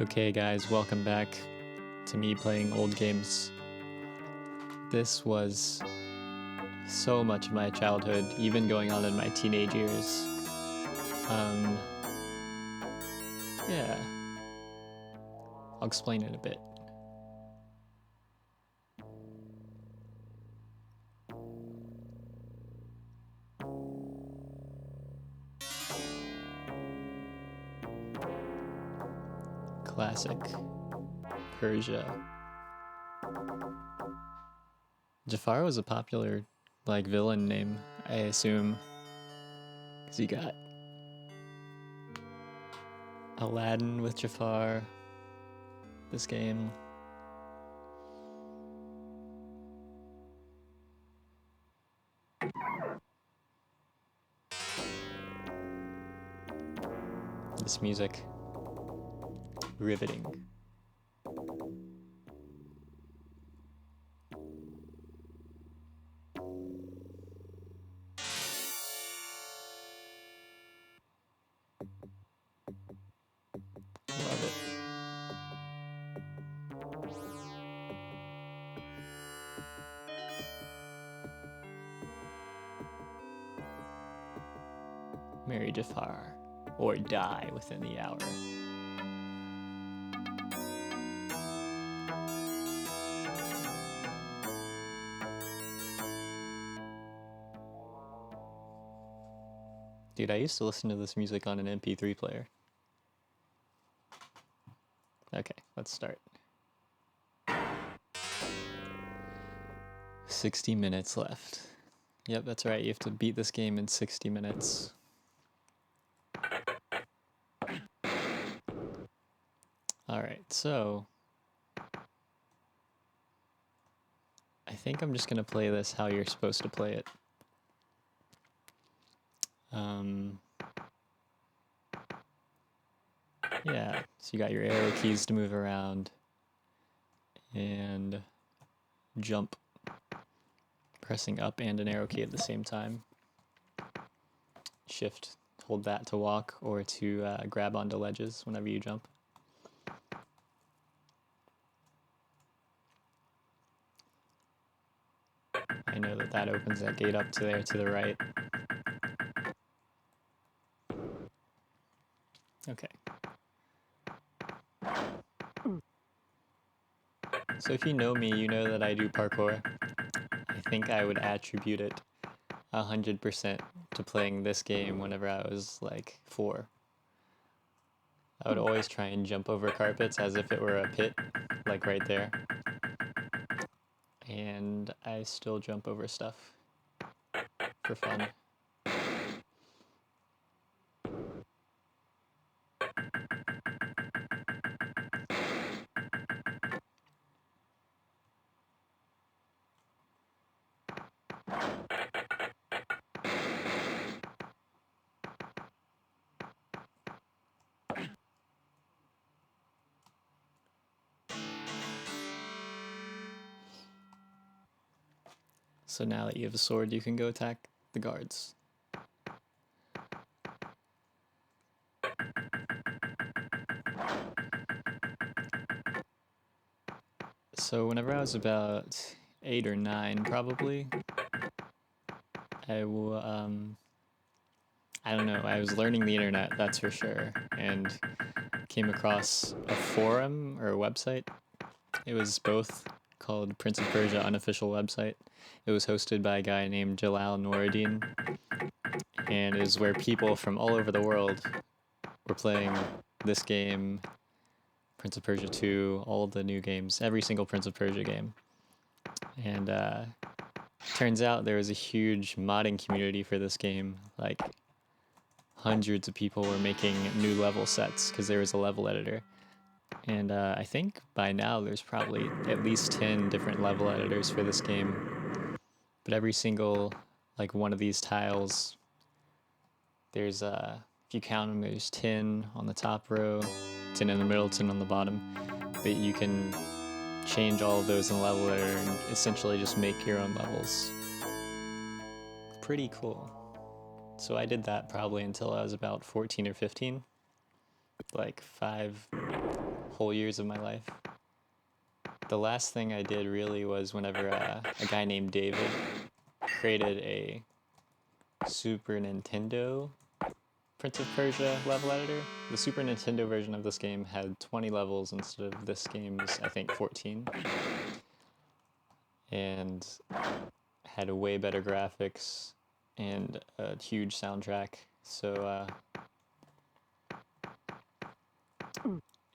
Okay guys, welcome back to me playing old games. This was so much of my childhood, even going on in my teenage years. Yeah, I'll explain it a bit. Classic Persia. Jafar was a popular, villain name, I assume. Because you got Aladdin with Jafar, this game. This music. Riveting. Love it. Marry Jafar, or die within the hour. Dude, I used to listen to this music on an MP3 player. Okay, let's start. 60 minutes left. Yep, that's right. You have to beat this game in 60 minutes. Alright, so I think I'm just going to play this how you're supposed to play it. Yeah, so you got your arrow keys to move around and jump, pressing up and an arrow key at the same time. Shift, hold that to walk or to grab onto ledges whenever you jump. I know that opens that gate up to there to the right. Okay. So if you know me, you know that I do parkour. I think I would attribute it 100% to playing this game whenever I was like 4. I would always try and jump over carpets as if it were a pit, like right there. And I still jump over stuff for fun. So now that you have a sword, you can go attack the guards. So whenever I was about 8 or 9, probably, I don't know, I was learning the internet, that's for sure, and came across a forum or a website. It was both called Prince of Persia unofficial website. It was hosted by a guy named Jalal Noureddin, and it is where people from all over the world were playing this game, Prince of Persia 2, all the new games, every single Prince of Persia game. And turns out there was a huge modding community for this game. Like, hundreds of people were making new level sets because there was a level editor. And I think by now there's probably at least 10 different level editors for this game. But every single, one of these tiles, there's, if you count them, there's 10 on the top row, 10 in the middle, 10 on the bottom. But you can change all of those in the level editor and essentially just make your own levels. Pretty cool. So I did that probably until I was about 14 or 15. Like 5 whole years of my life. The last thing I did really was whenever a guy named David created a Super Nintendo Prince of Persia level editor. The Super Nintendo version of this game had 20 levels instead of this game's, I think, 14. And had a way better graphics and a huge soundtrack. So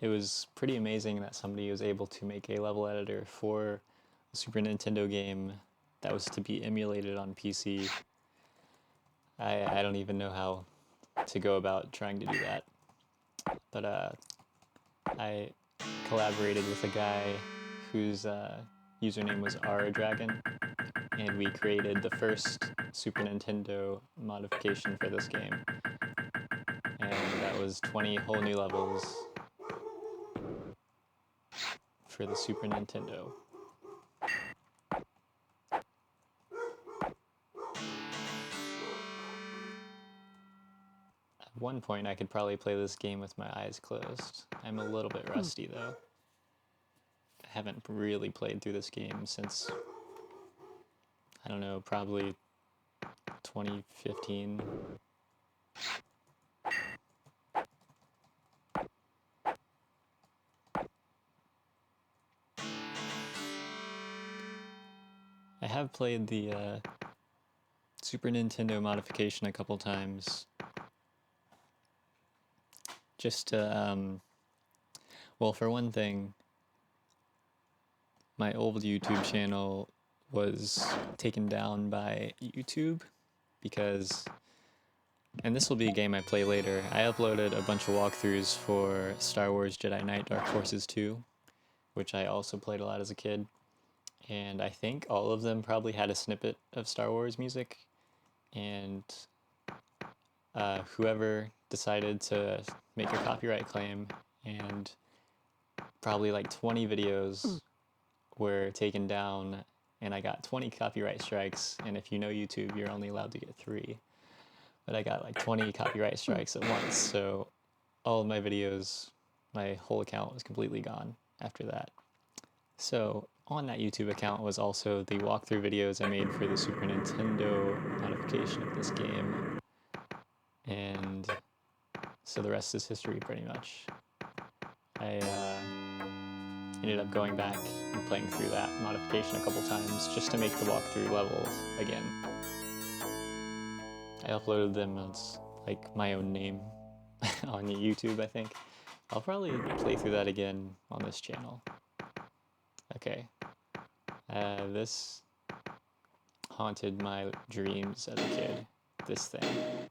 it was pretty amazing that somebody was able to make a level editor for a Super Nintendo game that was to be emulated on PC. I don't even know how to go about trying to do that. But I collaborated with a guy whose username was rdragon, and we created the first Super Nintendo modification for this game. And that was 20 whole new levels for the Super Nintendo. At one point, I could probably play this game with my eyes closed. I'm a little bit rusty, though. I haven't really played through this game since, I don't know, probably 2015. I have played the Super Nintendo modification a couple times. Just to, well, for one thing, my old YouTube channel was taken down by YouTube because, and this will be a game I play later, I uploaded a bunch of walkthroughs for Star Wars Jedi Knight Dark Forces 2, which I also played a lot as a kid, and I think all of them probably had a snippet of Star Wars music, and whoever decided to make a copyright claim, and probably like 20 videos were taken down, and I got 20 copyright strikes, and if you know YouTube, you're only allowed to get 3. But I got like 20 copyright strikes at once, so all of my videos, my whole account was completely gone after that. So on that YouTube account was also the walkthrough videos I made for the Super Nintendo modification of this game, and so the rest is history pretty much. I ended up going back and playing through that modification a couple times just to make the walkthrough levels again. I uploaded them as like my own name on YouTube, I think. I'll probably play through that again on this channel. Okay. This haunted my dreams as a kid. This thing.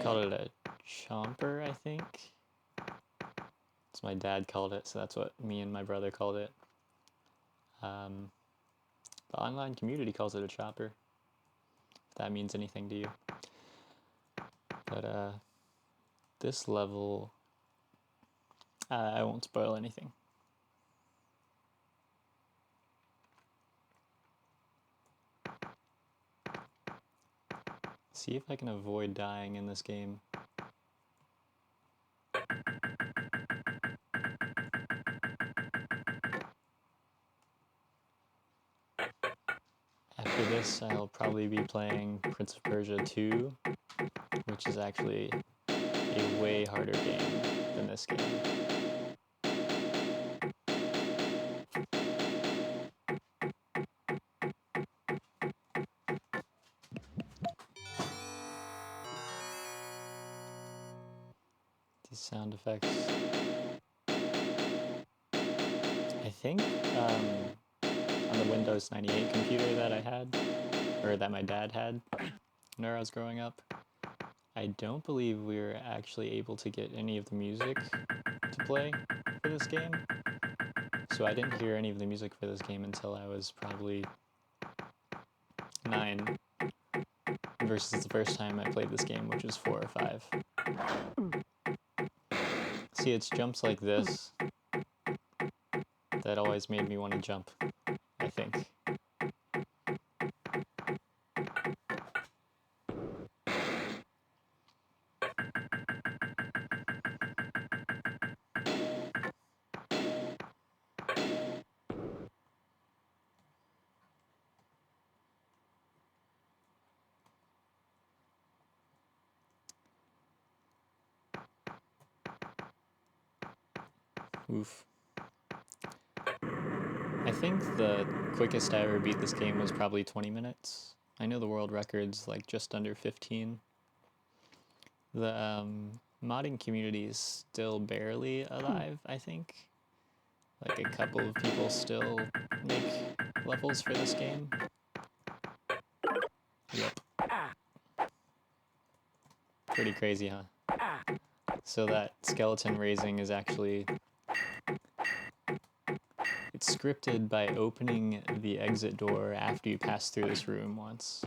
Called it a chomper, I think. That's what my dad called it, so that's what me and my brother called it. The online community calls it a chopper, if that means anything to you. But this level, I won't spoil anything. See if I can avoid dying in this game. After this, I'll probably be playing Prince of Persia 2, which is actually a way harder game than this game. These sound effects. I think on the Windows 98 computer that I had, or that my dad had when I was growing up, I don't believe we were actually able to get any of the music to play for this game. So I didn't hear any of the music for this game until I was probably 9, versus the first time I played this game, which was 4 or 5. See, it's jumps like this that always made me want to jump, I think. Oof. I think the quickest I ever beat this game was probably 20 minutes. I know the world record's like just under 15. The modding community is still barely alive, I think. Like a couple of people still make levels for this game. Yep. Pretty crazy, huh? So that skeleton raising is actually... It's scripted by opening the exit door after you pass through this room once.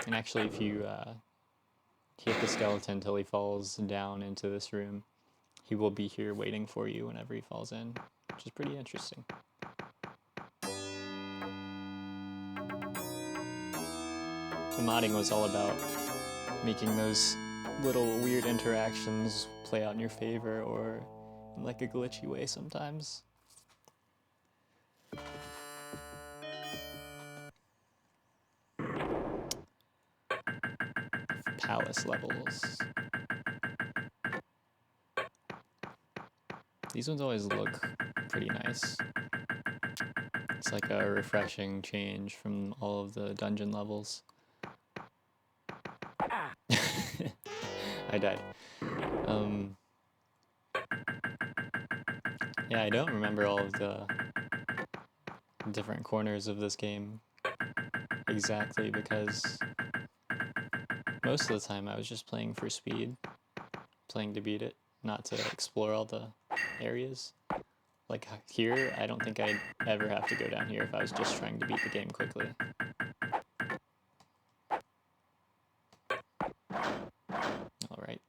And actually, if you hit the skeleton until he falls down into this room, he will be here waiting for you whenever he falls in, which is pretty interesting. The modding was all about making those little weird interactions play out in your favor, or in like a glitchy way sometimes. Palace levels. These ones always look pretty nice. It's like a refreshing change from all of the dungeon levels. I died. Yeah, I don't remember all of the different corners of this game exactly, because most of the time I was just playing for speed, playing to beat it, not to explore all the areas. Like here, I don't think I'd ever have to go down here if I was just trying to beat the game quickly. Alright.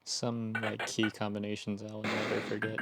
Some like key combinations I'll never forget.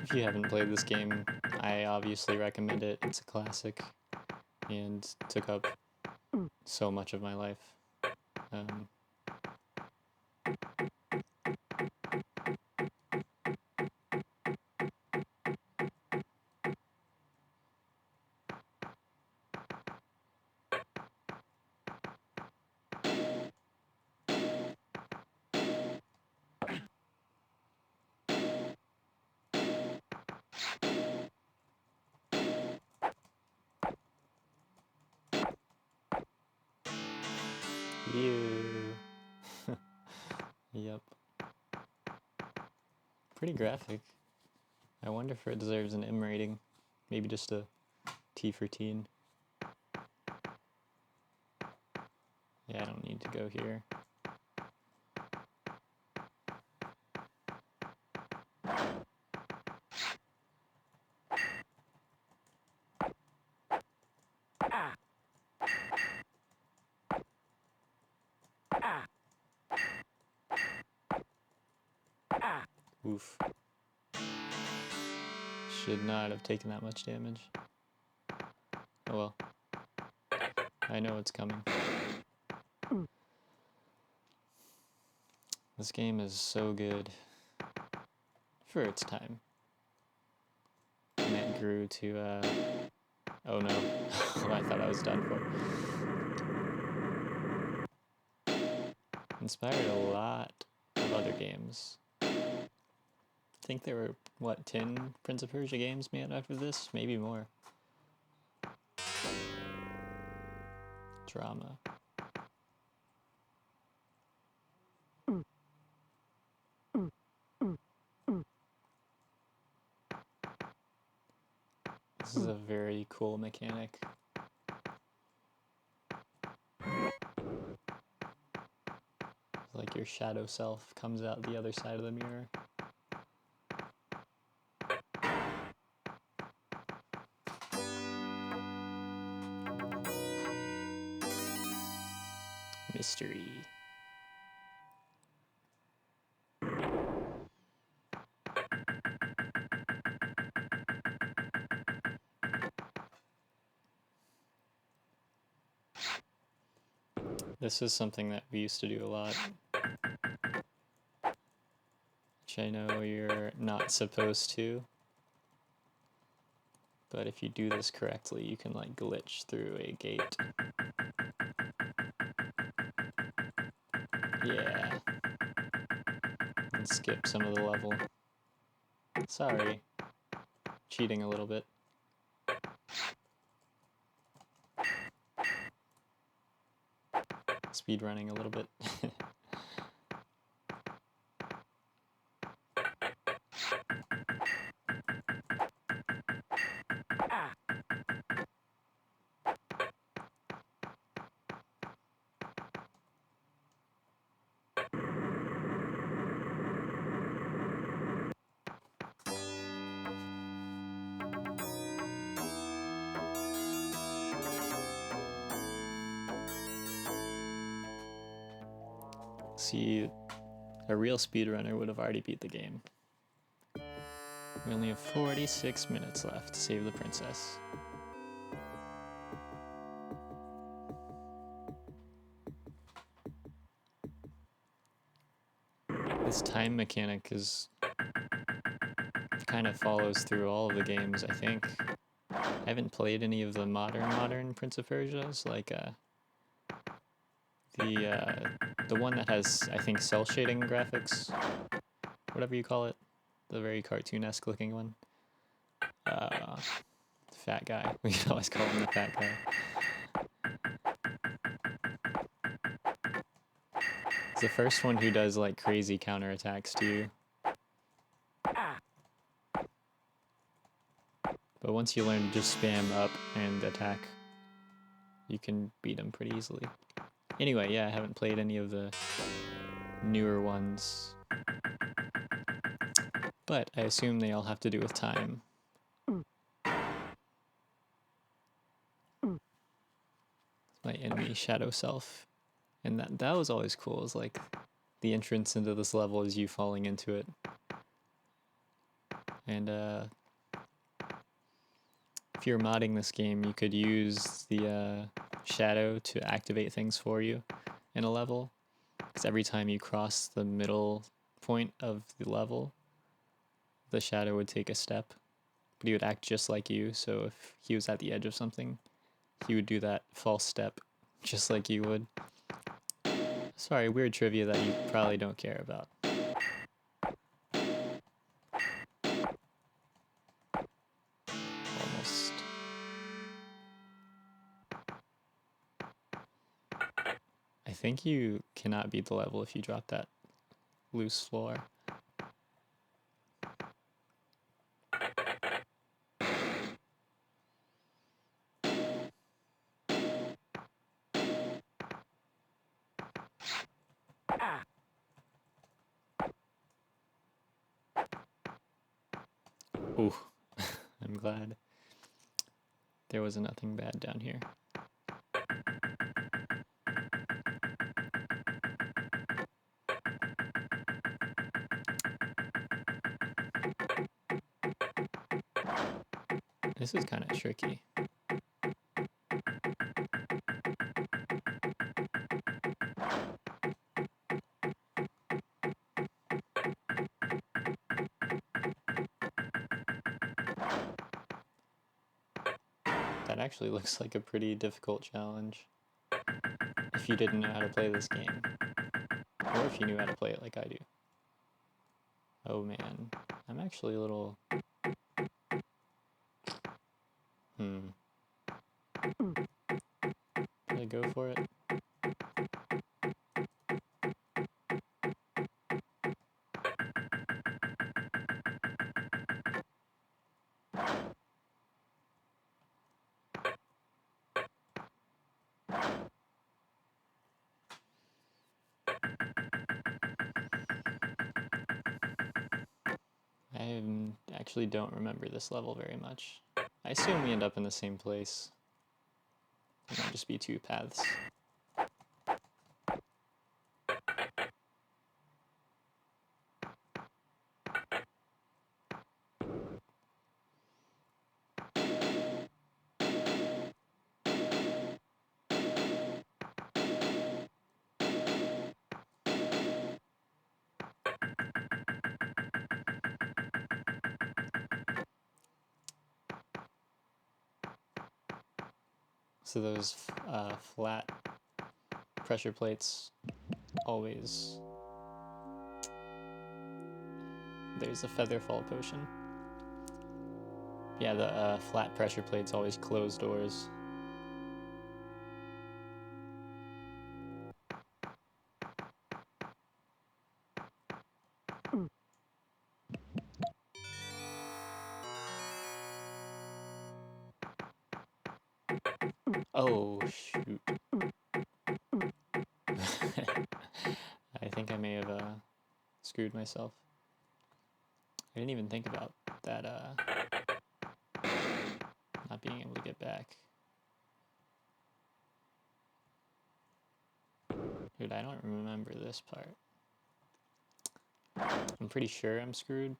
If you haven't played this game, I obviously recommend it. It's a classic and took up so much of my life. You. Yep. Pretty graphic. I wonder if it deserves an M rating. Maybe just a T for teen. Yeah, I don't need to go here. Oof. Should not have taken that much damage. Oh well. I know it's coming. This game is so good for its time. And it grew to, oh no. I thought I was done for. Inspired a lot of other games. I think there were, what, 10 Prince of Persia games made after this? Maybe more. Drama. cool mechanic. Like your shadow self comes out the other side of the mirror. Mystery. This is something that we used to do a lot, which I know you're not supposed to, but if you do this correctly, you can like glitch through a gate. Yeah. And skip some of the level. Sorry. Cheating a little bit. Speedrunning a little bit. See, a real speedrunner would have already beat the game. We only have 46 minutes left to save the princess. This time mechanic kind of follows through all of the games, I think. I haven't played any of the modern Prince of Persias, like the one that has, I think, cell shading graphics, whatever you call it, the very cartoon-esque looking one. Fat guy. We can always call him the fat guy. It's the first one who does like crazy counterattacks to you. But once you learn to just spam up and attack, you can beat him pretty easily. Anyway, yeah, I haven't played any of the newer ones, but I assume they all have to do with time. My enemy shadow self, and that was always cool. It was like the entrance into this level is you falling into it, and if you're modding this game, you could use the shadow to activate things for you in a level, because every time you cross the middle point of the level, the shadow would take a step, but he would act just like you. So if he was at the edge of something, he would do that false step just like you would. Sorry, weird trivia that you probably don't care about. Almost. I think you cannot beat the level if you drop that loose floor. Ooh, I'm glad there was nothing bad down here. This is kind of tricky. That actually looks like a pretty difficult challenge if you didn't know how to play this game, or if you knew how to play it like I do. Oh man, I'm actually a little... Should I go for it? I actually don't remember this level very much. I assume we end up in the same place. It might just be two paths. So those flat pressure plates always... There's a feather fall potion. Yeah, the flat pressure plates always close doors. Oh, shoot. I think I may have screwed myself. I didn't even think about that, not being able to get back. Dude, I don't remember this part. I'm pretty sure I'm screwed.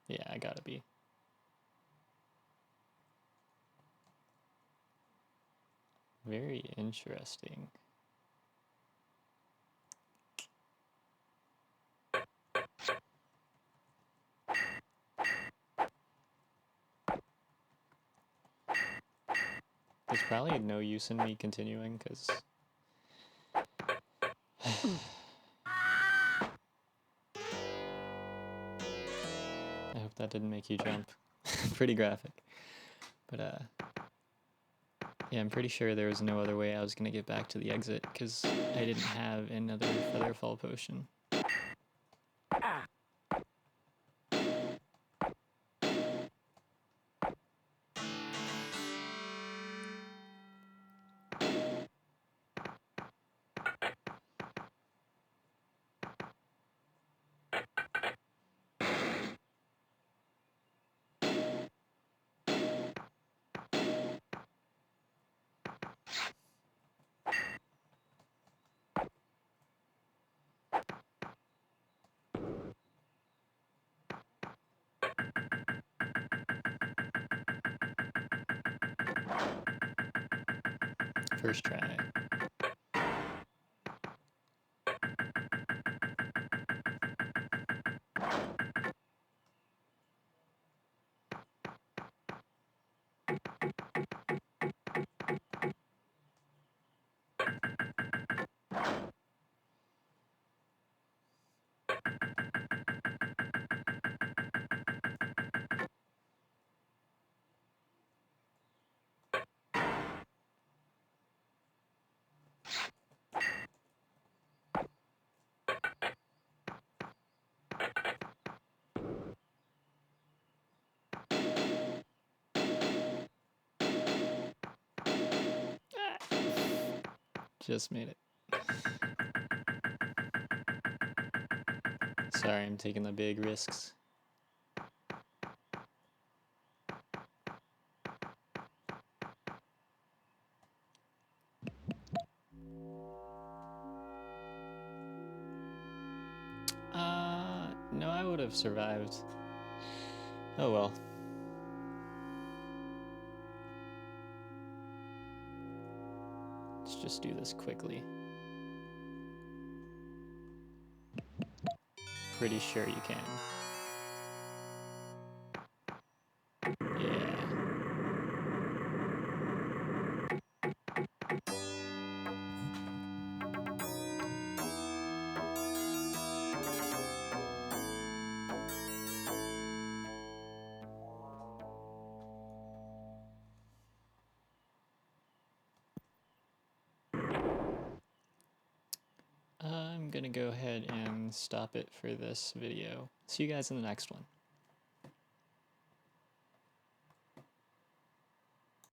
Yeah, I gotta be. Very interesting. There's probably no use in me continuing, because... I hope that didn't make you jump. Pretty graphic. But, yeah, I'm pretty sure there was no other way I was gonna get back to the exit, because I didn't have another feather fall potion. First try. Just made it. Sorry, I'm taking the big risks. No, I would have survived. Oh well. Let's just do this quickly. Pretty sure you can. Yeah. I'm gonna go ahead and stop it for this video. See you guys in the next one.